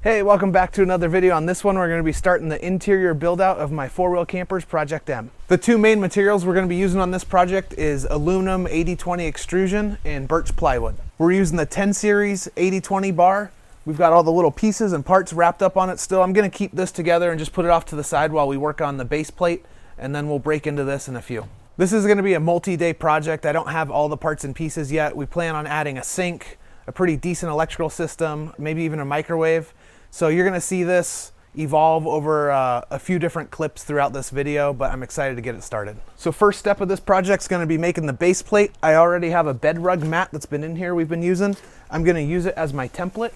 Hey, welcome back to another video. On this one, we're going to be starting the interior build out of my four-wheel campers Project M. The two main materials we're going to be using on this project is aluminum 80/20 extrusion and birch plywood. We're using the 10 series 80/20 bar. We've got all the little pieces and parts wrapped up on it still. I'm going to keep this together and just put it off to the side while we work on the base plate, and then we'll break into this in a few. This is going to be a multi-day project. I don't have all the parts and pieces yet. We plan on adding a sink, a pretty decent electrical system, maybe even a microwave. So you're going to see this evolve over a few different clips throughout this video, but I'm excited to get it started. So first step of this project is going to be making the base plate. I already have a bed rug mat that's been in here we've been using. I'm going to use it as my template.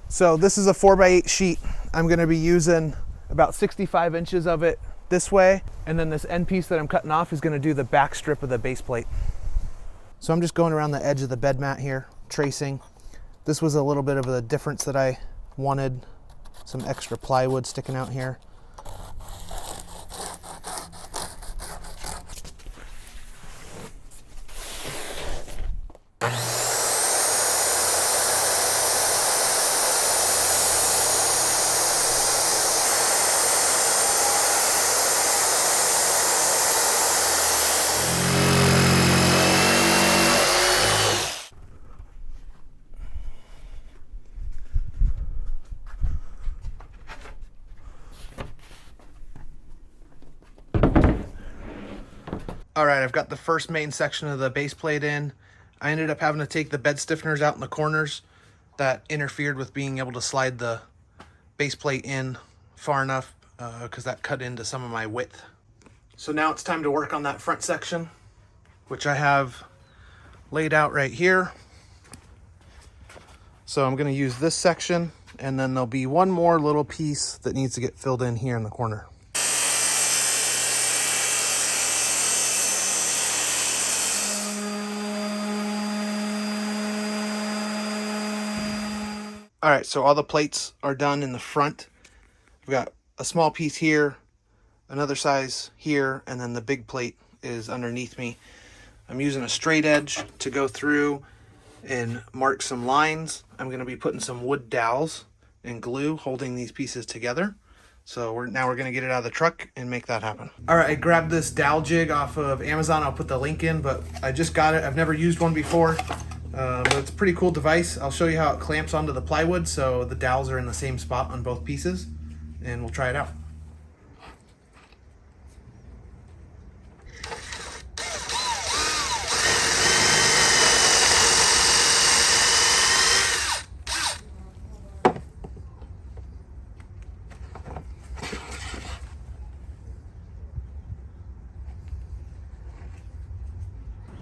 So this is a 4x8 sheet. I'm going to be using about 65 inches of it this way, and then this end piece that I'm cutting off is going to do the back strip of the base plate. So I'm just going around the edge of the bed mat here, tracing. This was a little bit of a difference that I wanted, some extra plywood sticking out here. All right, I've got the first main section of the base plate in. I ended up having to take the bed stiffeners out in the corners. That interfered with being able to slide the base plate in far enough because that cut into some of my width. So now it's time to work on that front section, which I have laid out right here. So I'm going to use this section, and then there'll be one more little piece that needs to get filled in here in the corner. All right, so all the plates are done in the front. We've got a small piece here, another size here, and then the big plate is underneath me. I'm using a straight edge to go through and mark some lines. I'm going to be putting some wood dowels and glue holding these pieces together. So now we're going to get it out of the truck and make that happen. All right, I grabbed this dowel jig off of Amazon. I'll put the link in, but I just got it. I've never used one before. But it's a pretty cool device. I'll show you how it clamps onto the plywood so the dowels are in the same spot on both pieces, and we'll try it out.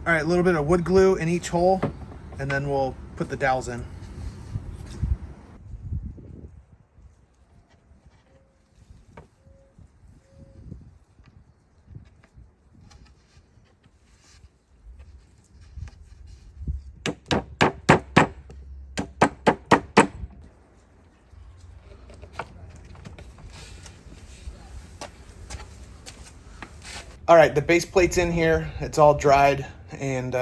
All right, a little bit of wood glue in each hole, and then we'll put the dowels in. All right, the base plate's in here. It's all dried, and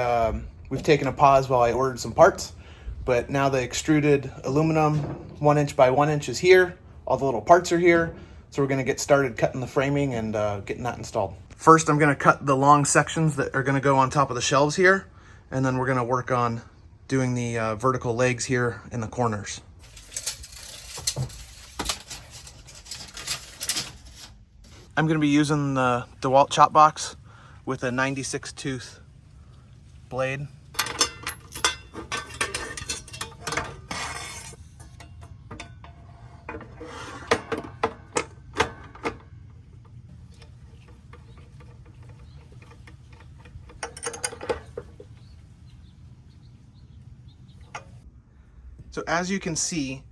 we've taken a pause while I ordered some parts. But now the extruded aluminum 1 inch by 1 inch is here. All the little parts are here. So we're gonna get started cutting the framing and getting that installed. First, I'm gonna cut the long sections that are gonna go on top of the shelves here. And then we're gonna work on doing the vertical legs here in the corners. I'm going to be using the DeWalt chop box with a 96 tooth blade. So as you can see,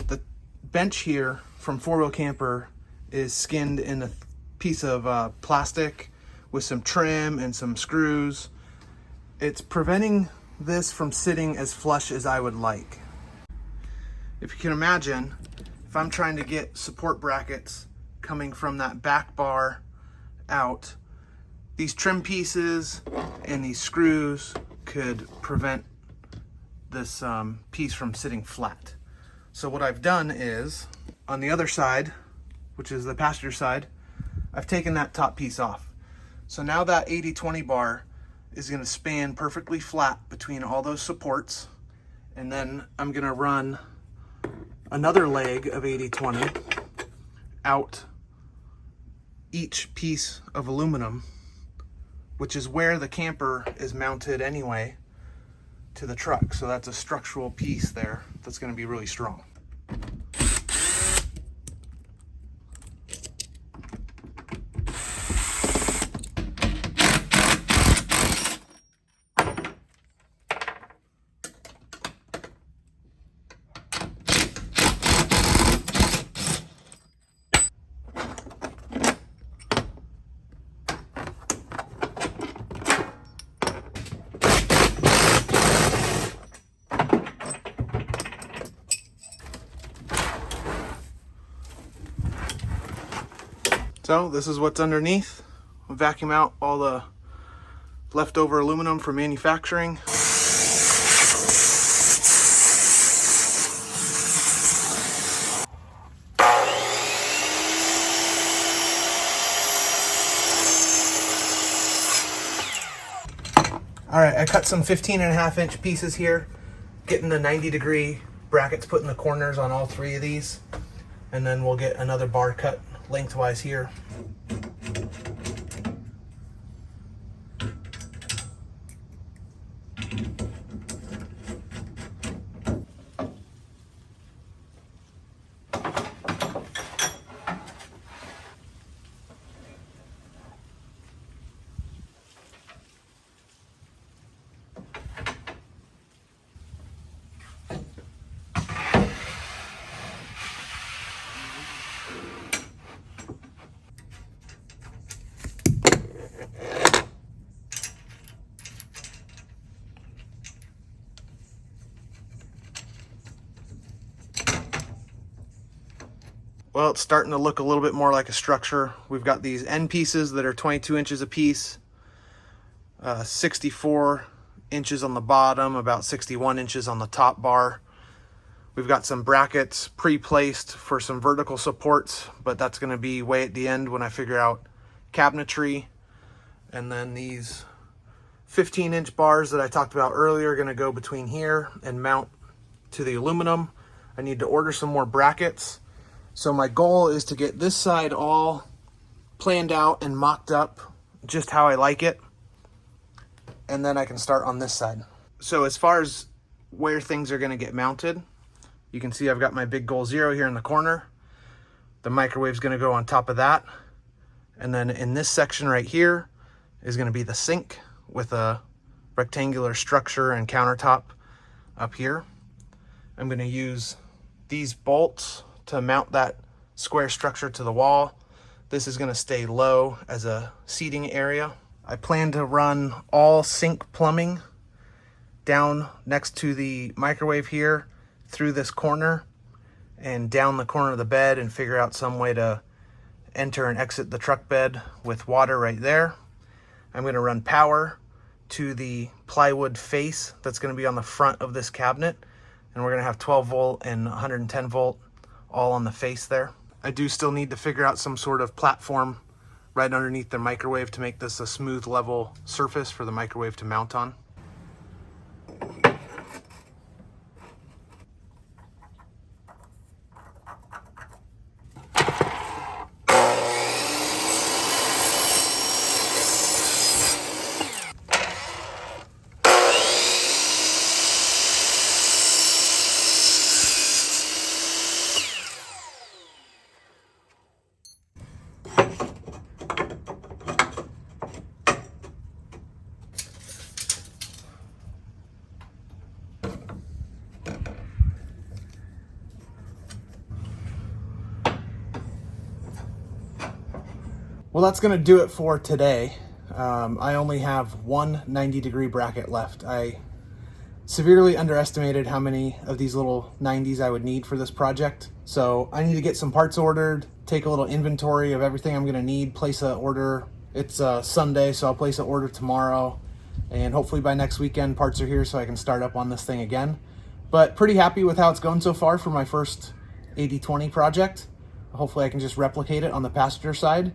the bench here from Four Wheel Camper is skinned in a piece of plastic with some trim and some screws. It's preventing this from sitting as flush as I would like. If you can imagine, if I'm trying to get support brackets coming from that back bar out, these trim pieces and these screws could prevent this piece from sitting flat. So what I've done is, on the other side, which is the passenger side, I've taken that top piece off. So now that 80/20 bar is going to span perfectly flat between all those supports, and then I'm going to run another leg of 80/20 out each piece of aluminum, which is where the camper is mounted anyway to the truck. So that's a structural piece there that's going to be really strong. So this is what's underneath. I'll vacuum out all the leftover aluminum from manufacturing. All right, I cut some 15.5-inch pieces here, getting the 90-degree brackets put in the corners on all three of these, and then we'll get another bar cut lengthwise here. Well, it's starting to look a little bit more like a structure. We've got these end pieces that are 22 inches a piece, 64 inches on the bottom, about 61 inches on the top bar. We've got some brackets pre-placed for some vertical supports, but that's going to be way at the end when I figure out cabinetry. And then these 15-inch bars that I talked about earlier are going to go between here and mount to the aluminum. I need to order some more brackets. So my goal is to get this side all planned out and mocked up just how I like it. And then I can start on this side. So as far as where things are going to get mounted, you can see I've got my big goal 0 here in the corner. The microwave's going to go on top of that. And then in this section right here is going to be the sink with a rectangular structure and countertop up here. I'm going to use these bolts to mount that square structure to the wall. This is going to stay low as a seating area. I plan to run all sink plumbing down next to the microwave here through this corner and down the corner of the bed, and figure out some way to enter and exit the truck bed with water right there. I'm going to run power to the plywood face that's going to be on the front of this cabinet, and we're going to have 12 volt and 110 volt all on the face there. I do still need to figure out some sort of platform right underneath the microwave to make this a smooth, level surface for the microwave to mount on. Well, that's going to do it for today. I only have one 90-degree bracket left. I severely underestimated how many of these little 90s I would need for this project. So I need to get some parts ordered, take a little inventory of everything I'm going to need, place an order It's Sunday, so I'll place an order tomorrow, and hopefully by next weekend parts are here so I can start up on this thing again. But pretty happy with how it's going so far for my first 80/20 project. Hopefully I can just replicate it on the passenger side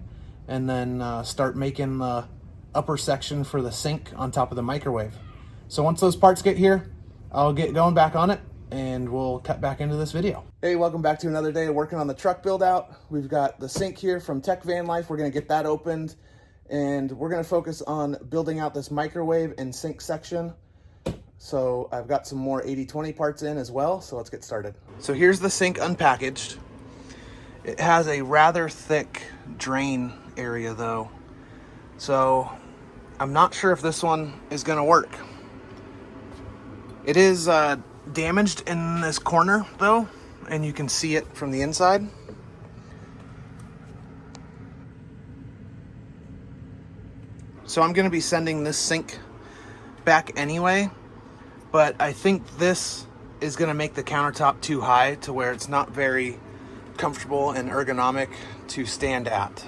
and then start making the upper section for the sink on top of the microwave. So once those parts get here, I'll get going back on it and we'll cut back into this video. Hey, welcome back to another day of working on the truck build out. We've got the sink here from Tech Van Life. We're gonna get that opened and we're gonna focus on building out this microwave and sink section. So I've got some more 80/20 parts in as well, so let's get started. So here's the sink unpackaged. It has a rather thick drain area though, so I'm not sure if this one is gonna work. It is damaged in this corner though, and you can see it from the inside. So I'm gonna be sending this sink back anyway, but I think this is gonna make the countertop too high to where it's not very comfortable and ergonomic to stand at.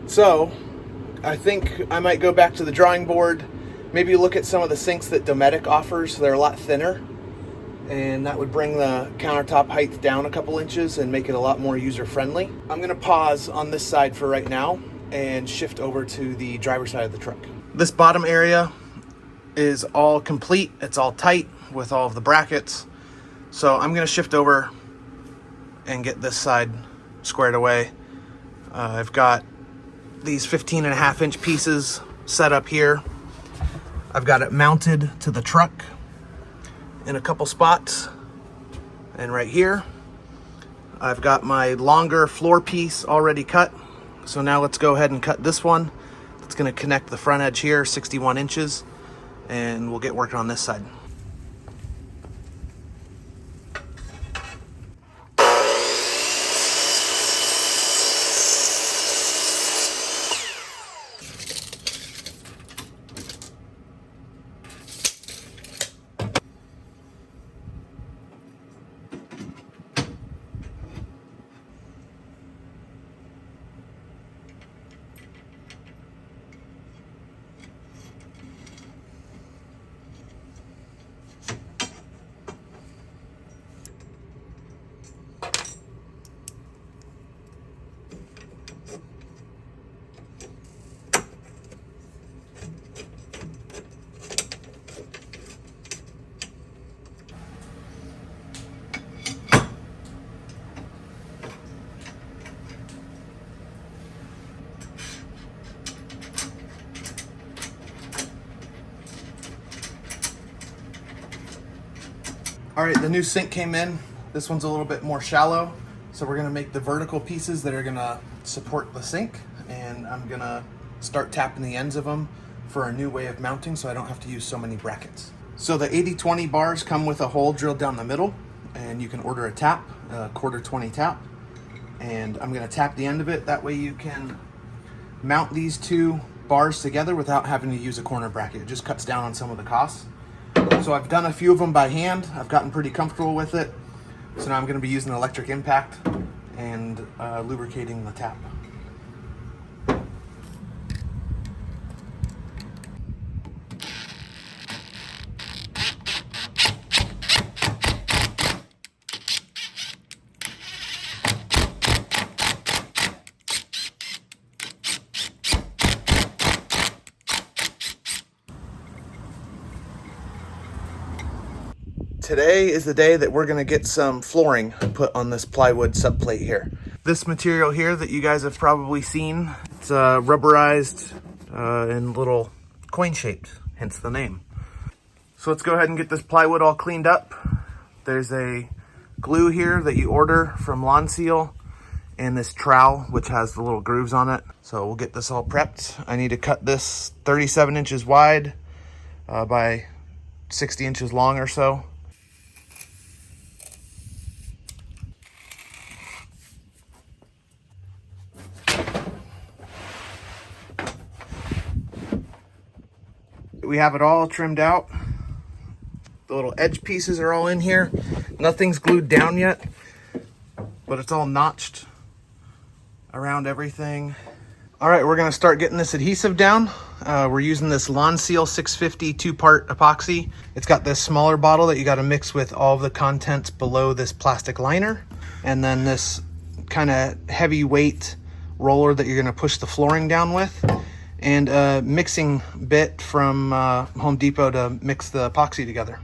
So I think I might go back to the drawing board, maybe look at some of the sinks that Dometic offers. They're a lot thinner, and that would bring the countertop height down a couple inches and make it a lot more user-friendly. I'm gonna pause on this side for right now and shift over to the driver's side of the truck. This bottom area is all complete. It's all tight with all of the brackets. So I'm gonna shift over and get this side squared away. I've got these 15.5-inch pieces set up here. I've got it mounted to the truck in a couple spots, and right here I've got my longer floor piece already cut. So now let's go ahead and cut this one. It's going to connect the front edge here, 61 inches, and we'll get working on this side. All right, the new sink came in. This one's a little bit more shallow. So we're gonna make the vertical pieces that are gonna support the sink, and I'm gonna start tapping the ends of them for a new way of mounting so I don't have to use so many brackets. So the 80/20 bars come with a hole drilled down the middle, and you can order a tap, a 1/4 tap. And I'm gonna tap the end of it. That way you can mount these two bars together without having to use a corner bracket. It just cuts down on some of the costs. So I've done a few of them by hand. I've gotten pretty comfortable with it. So now I'm gonna be using electric impact and lubricating the tap. Today is the day that we're gonna get some flooring put on this plywood subplate here. This material here that you guys have probably seen, it's rubberized and little coin shaped, hence the name. So let's go ahead and get this plywood all cleaned up. There's a glue here that you order from Lawn Seal, and this trowel which has the little grooves on it. So we'll get this all prepped. I need to cut this 37 inches wide by 60 inches long or so. We have it all trimmed out. The little edge pieces are all in here. Nothing's glued down yet, but it's all notched around everything. All right, we're gonna start getting this adhesive down. We're using this Lawn Seal 650 2-part epoxy. It's got this smaller bottle that you gotta mix with all of the contents below this plastic liner. And then this kind of heavyweight roller that you're gonna push the flooring down with. And a mixing bit from Home Depot to mix the epoxy together.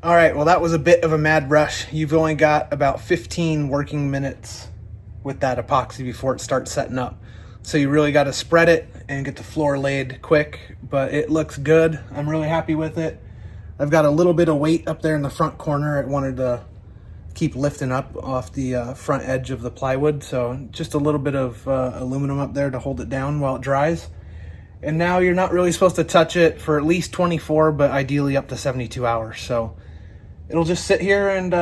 All right, well, that was a bit of a mad rush. You've only got about 15 working minutes with that epoxy before it starts setting up. So you really got to spread it and get the floor laid quick, but it looks good. I'm really happy with it. I've got a little bit of weight up there in the front corner. I wanted to keep lifting up off the front edge of the plywood. So just a little bit of aluminum up there to hold it down while it dries. And now you're not really supposed to touch it for at least 24, but ideally up to 72 hours. So it'll just sit here and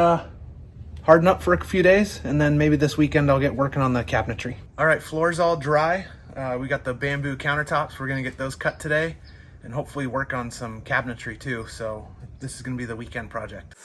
harden up for a few days, and then maybe this weekend I'll get working on the cabinetry. All right, floor's all dry. We got the bamboo countertops. We're gonna get those cut today and hopefully work on some cabinetry too. So this is gonna be the weekend project.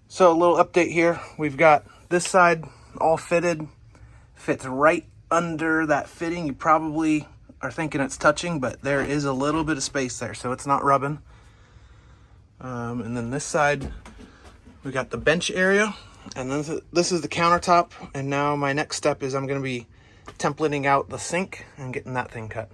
So a little update here. We've got this side all fitted, fits right under that fitting. You probably are thinking it's touching, but there is a little bit of space there, so it's not rubbing. And then this side, we got the bench area, and then this is the countertop. And now my next step is I'm gonna be templating out the sink and getting that thing cut.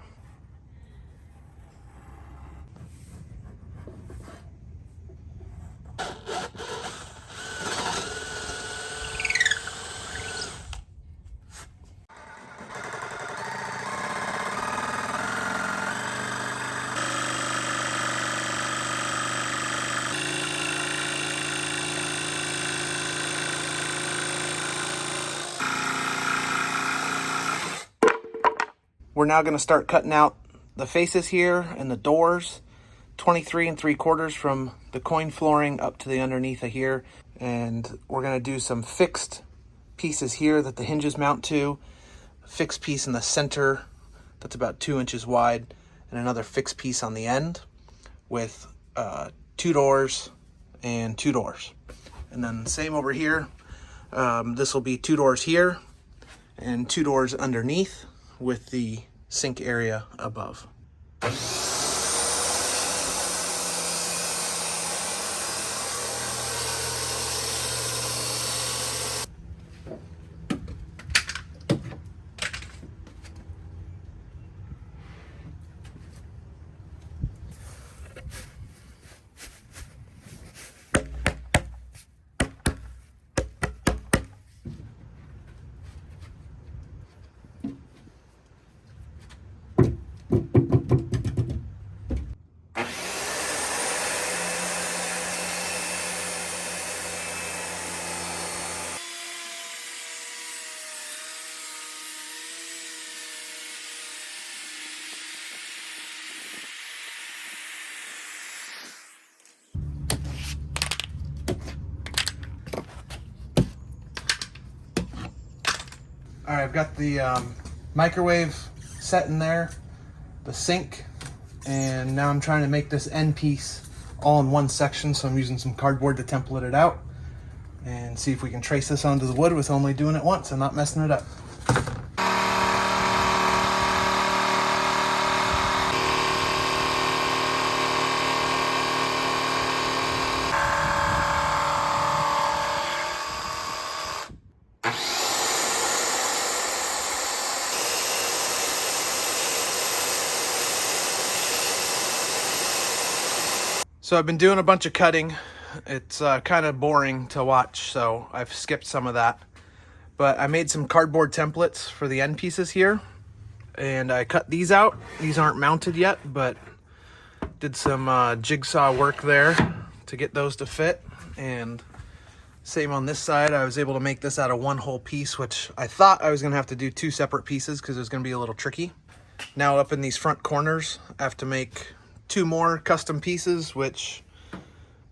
We're now going to start cutting out the faces here and the doors, 23 3/4 from the coin flooring up to the underneath of here. And we're going to do some fixed pieces here that the hinges mount to, a fixed piece in the center that's about 2 inches wide, and another fixed piece on the end with 2 doors and 2 doors. And then same over here. This will be 2 doors here and 2 doors underneath with the sink area above. All right, I've got the microwave set in there, the sink, and now I'm trying to make this end piece all in one section, so I'm using some cardboard to template it out and see if we can trace this onto the wood with only doing it once and not messing it up. So I've been doing a bunch of cutting. It's kind of boring to watch, so I've skipped some of that. But I made some cardboard templates for the end pieces here, and I cut these out. These aren't mounted yet, but did some jigsaw work there to get those to fit. And same on this side, I was able to make this out of one whole piece, which I thought I was gonna have to do two separate pieces because it was gonna be a little tricky. Now up in these front corners, I have to make two more custom pieces, which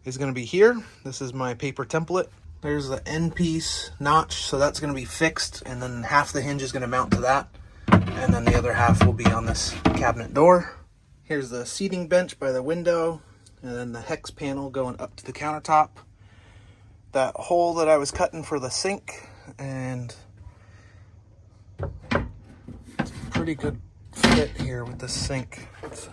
is going to be here. This is my paper template. There's the end piece notch, so that's going to be fixed, and then half the hinge is going to mount to that, and then the other half will be on this cabinet door. Here's the seating bench by the window, and then the hex panel going up to the countertop. That hole that I was cutting for the sink, and it's a pretty good fit here with the sink. It's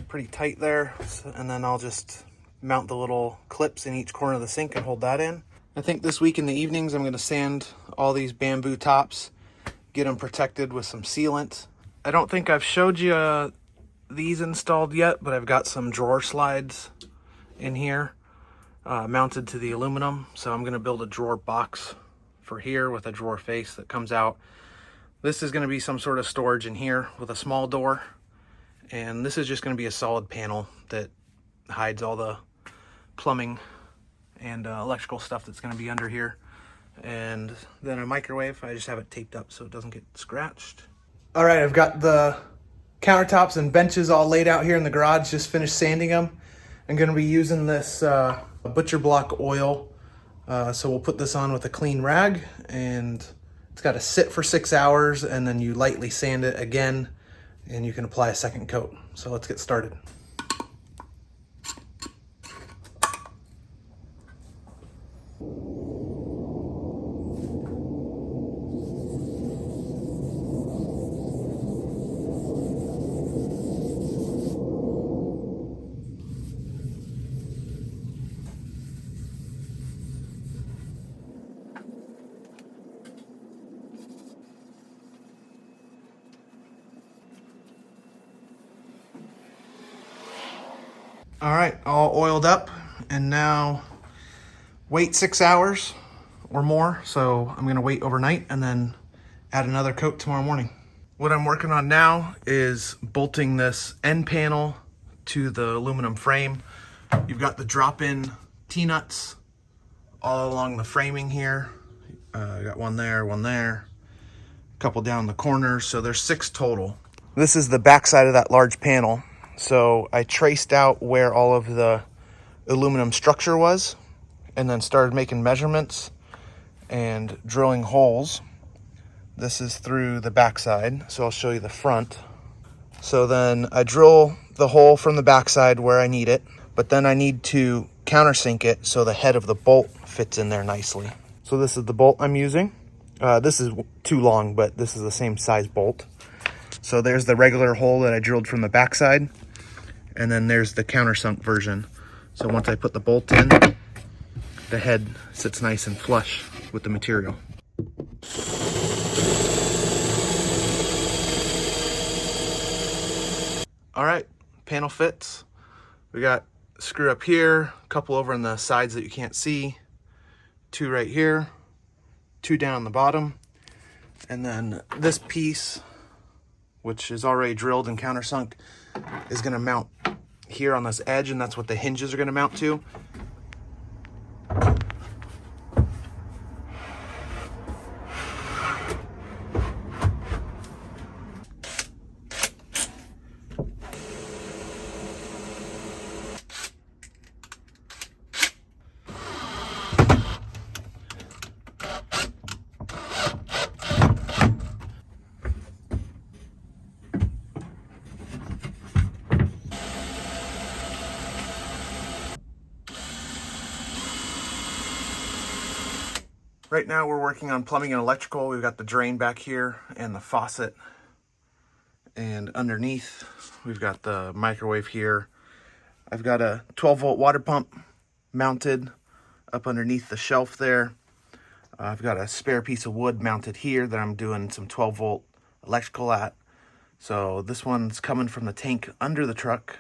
pretty tight there, and then I'll just mount the little clips in each corner of the sink and hold that in. I think this week in the evenings I'm going to sand all these bamboo tops, get them protected with some sealant. I don't think I've showed you these installed yet, but I've got some drawer slides in here mounted to the aluminum, so I'm going to build a drawer box for here with a drawer face that comes out. This is going to be some sort of storage in here with a small door. And this is just going to be a solid panel that hides all the plumbing and electrical stuff that's going to be under here. And then a microwave, I just have it taped up so it doesn't get scratched. All right, I've got the countertops and benches all laid out here in the garage, just finished sanding them. I'm going to be using this butcher block oil. So we'll put this on with a clean rag, and it's got to sit for 6 hours, and then you lightly sand it again, and you can apply a second coat. So let's get started. All right, all oiled up, and now wait 6 hours or more. So I'm gonna wait overnight and then add another coat tomorrow morning. What I'm working on now is bolting this end panel to the aluminum frame. You've got the drop-in T-nuts all along the framing here. I got one there, a couple down the corners, so there's 6 total. This is the back side of that large panel. So I traced out where all of the aluminum structure was and then started making measurements and drilling holes. This is through the backside, so I'll show you the front. So then I drill the hole from the backside where I need it, but then I need to countersink it so the head of the bolt fits in there nicely. So this is the bolt I'm using. This is too long, but this is the same size bolt. So there's the regular hole that I drilled from the backside, and then there's the countersunk version. So once I put the bolt in, the head sits nice and flush with the material. All right, panel fits. We got a screw up here, a couple over on the sides that you can't see, 2 right here, 2 down on the bottom, and then this piece, which is already drilled and countersunk, is going to mount here on this edge, and that's what the hinges are going to mount to. Right now we're working on plumbing and electrical. We've got the drain back here and the faucet. And underneath, we've got the microwave here. I've got a 12-volt water pump mounted up underneath the shelf there. I've got a spare piece of wood mounted here that I'm doing some 12-volt electrical at. So this one's coming from the tank under the truck,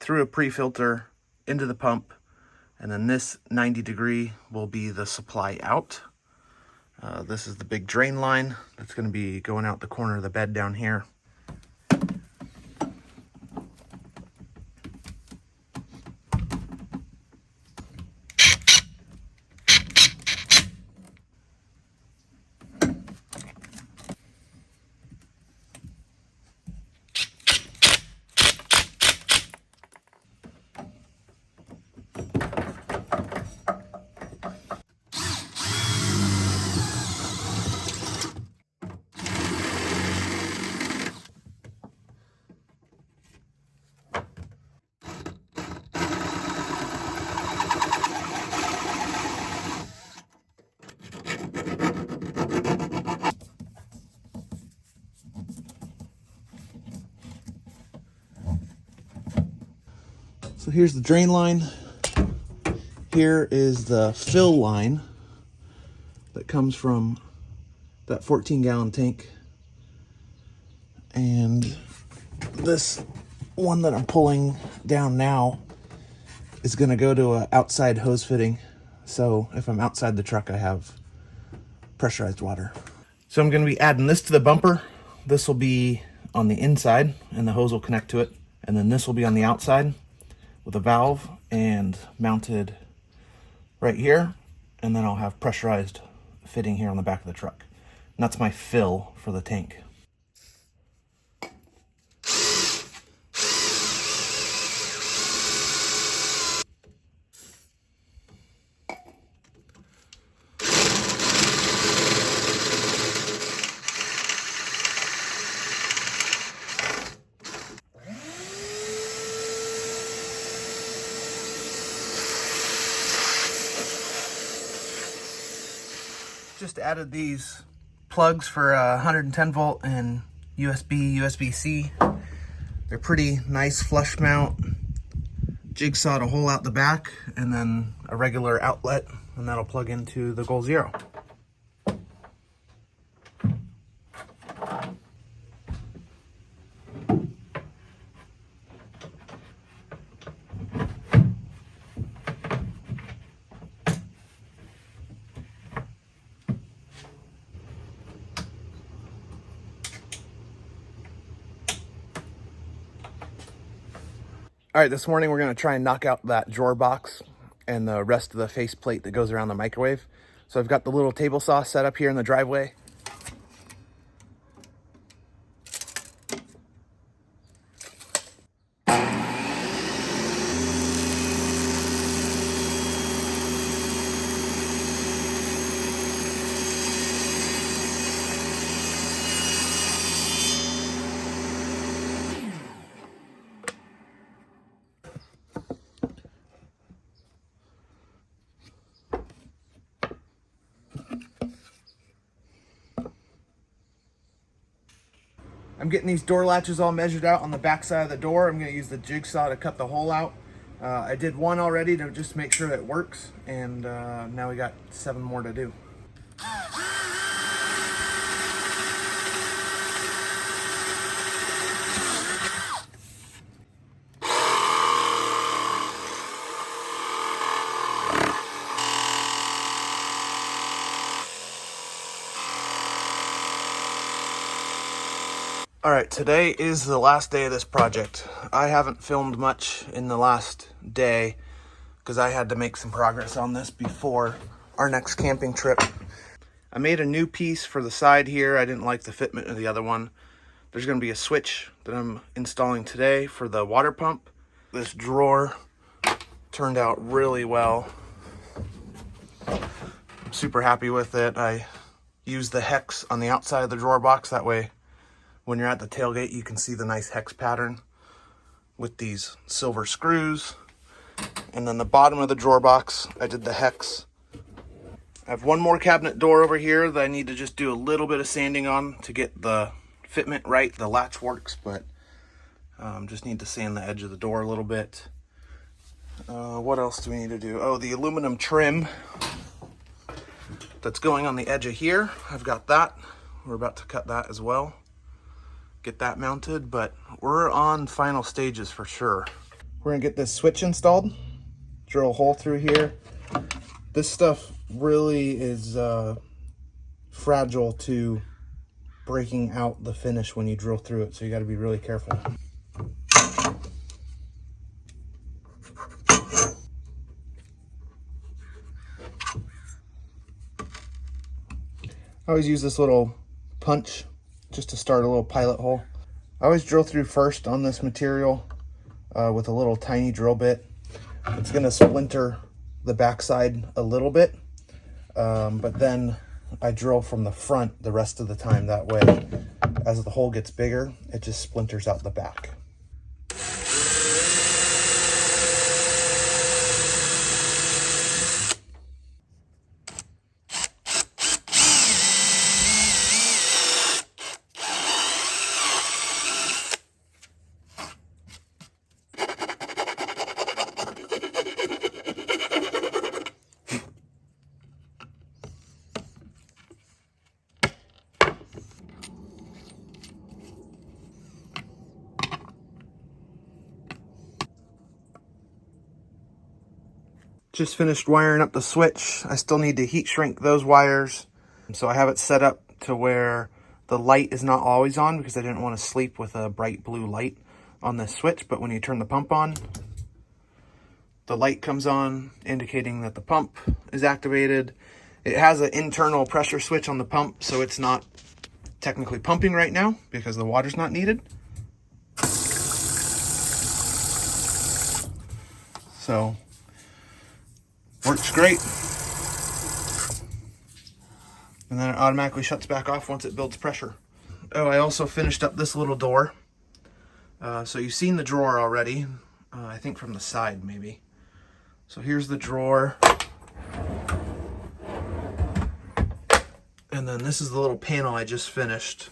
through a pre-filter, into the pump, and then this 90-degree will be the supply out. This is the big drain line that's going to be going out the corner of the bed down here. So here's the drain line. Here is the fill line that comes from that 14-gallon tank. And this one that I'm pulling down now is going to go to an outside hose fitting. So if I'm outside the truck, I have pressurized water. So I'm going to be adding this to the bumper. This will be on the inside and the hose will connect to it. And then this will be on the outside with a valve and mounted right here. And then I'll have pressurized fitting here on the back of the truck. And that's my fill for the tank. Just added these plugs for 110 volt and USB-C. They're pretty nice flush mount. Jigsawed a hole out the back and then a regular outlet, and that'll plug into the Goal Zero. All right, this morning we're gonna try and knock out that drawer box and the rest of the face plate that goes around the microwave. So I've got the little table saw set up here in the driveway. I'm getting these door latches all measured out on the back side of the door. I'm going to use the jigsaw to cut the hole out. I did one already to just make sure that it works, and now we got 7 more to do. All right, today is the last day of this project. I haven't filmed much in the last day because I had to make some progress on this before our next camping trip. I made a new piece for the side here. I didn't like the fitment of the other one. There's going to be a switch that I'm installing today for the water pump. This drawer turned out really well. I'm super happy with it. I used the hex on the outside of the drawer box. That way, when you're at the tailgate, you can see the nice hex pattern with these silver screws. And then the bottom of the drawer box, I did the hex I have one more cabinet door over here that I need to just do a little bit of sanding on to get the fitment right. The latch works, but just need to sand the edge of the door a little bit. What else do we need to do? Oh, the aluminum trim that's going on the edge of here. I've got that. We're about to cut that as well. Get that mounted, but we're on final stages for sure. We're gonna get this switch installed. Drill a hole through here. This stuff really is fragile to breaking out the finish when you drill through it, so you got to be really careful. I always use this little punch just to start a little pilot hole. I always drill through first on this material with a little tiny drill bit. It's going to splinter the backside a little bit, but then I drill from the front the rest of the time. That way, as the hole gets bigger, it just splinters out the back. Just finished wiring up the switch. I still need to heat shrink those wires. So I have it set up to where the light is not always on because I didn't want to sleep with a bright blue light on this switch. But when you turn the pump on, the light comes on indicating that the pump is activated. It has an internal pressure switch on the pump, so it's not technically pumping right now because the water's not needed. So works great. And then it automatically shuts back off once it builds pressure. Oh, I also finished up this little door. So you've seen the drawer already, I think from the side maybe. So here's the drawer. And then this is the little panel I just finished.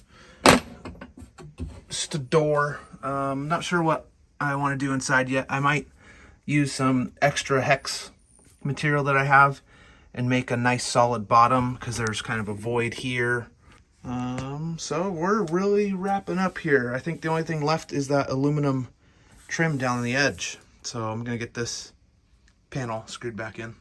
Just a door. Not sure what I want to do inside yet. I might use some extra hex material that I have and make a nice solid bottom because there's kind of a void here. So we're really wrapping up here. I think the only thing left is that aluminum trim down the edge. So I'm gonna get this panel screwed back in.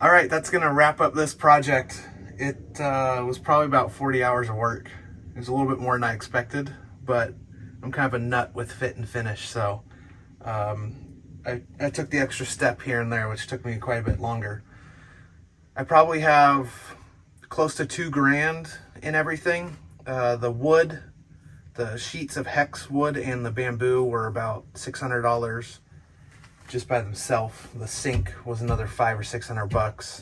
All right, that's gonna wrap up this project. It was probably about 40 hours of work. It was a little bit more than I expected, but I'm kind of a nut with fit and finish, so I took the extra step here and there, which took me quite a bit longer. I probably have close to $2,000 in everything. The wood, the sheets of hex wood and the bamboo were about $600 just by themselves. The sink was another $500 or $600.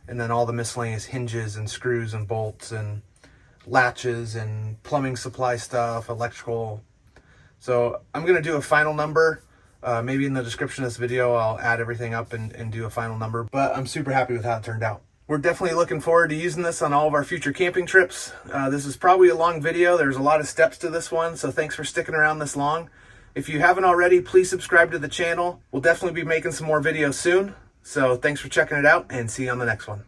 And then all the miscellaneous hinges and screws and bolts and latches and plumbing supply stuff, electrical. So I'm gonna do a final number. Maybe in the description of this video, I'll add everything up and do a final number, but I'm super happy with how it turned out. We're definitely looking forward to using this on all of our future camping trips. This is probably a long video. There's a lot of steps to this one, so thanks for sticking around this long. If you haven't already, please subscribe to the channel. We'll definitely be making some more videos soon. So thanks for checking it out and see you on the next one.